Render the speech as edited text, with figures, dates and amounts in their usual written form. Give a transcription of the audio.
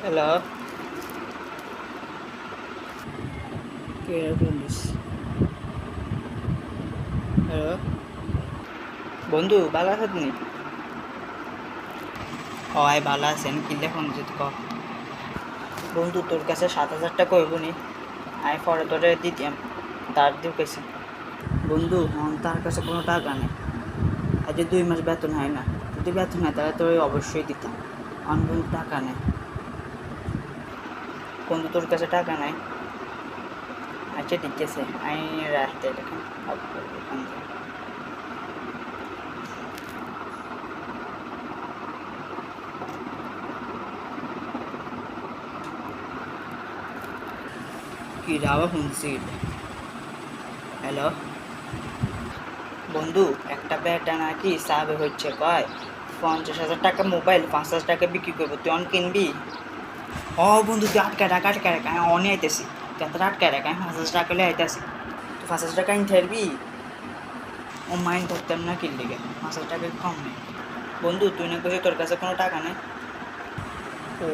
Hello, কে বলিস? Hello, বন্ধু ভালো আছো তুমি? হয় ভালো আছেন, কি লেখন যদি ক। বন্ধু তোর কাছে 7,000 টাকা হইব নি? আমি পরে তোরে দিতাম, তার দিও কেছে। বন্ধু তার কাছে কোনো টাকা নেই, আজ 2 মাস বেতন হয় না। যদি বেতন হয় তাহলে তোর অবশ্যই দিতাম। আমার বন্ধু টাকা নেই। বন্ধু তোর কাছে টাকা নাই? আচ্ছা ঠিক আছে, আমি রাখতে এটাকে কি রাওয়া শুনছি। হ্যালো বন্ধু, একটা বেটা নাকি সাবে হচ্ছে কয় 50,000 টাকা মোবাইল 5,000 টাকা বিক্রি করবো, তুই অন কিনবি? ও বন্ধু তুই আটকা রাখ, আমি অনে আইতেছি। তুই এত আটকা রাখ, আমি 5,000 টাকা লে আইতেছি। তুই 5,000 টাকা আনতে পারবি? ও মাইন্ড ধরতাম না কিনলে গে, 5,000 টাকা কম নেই। বন্ধু তুই না কইছিস তোর কাছে কোনো টাকা নেই? ও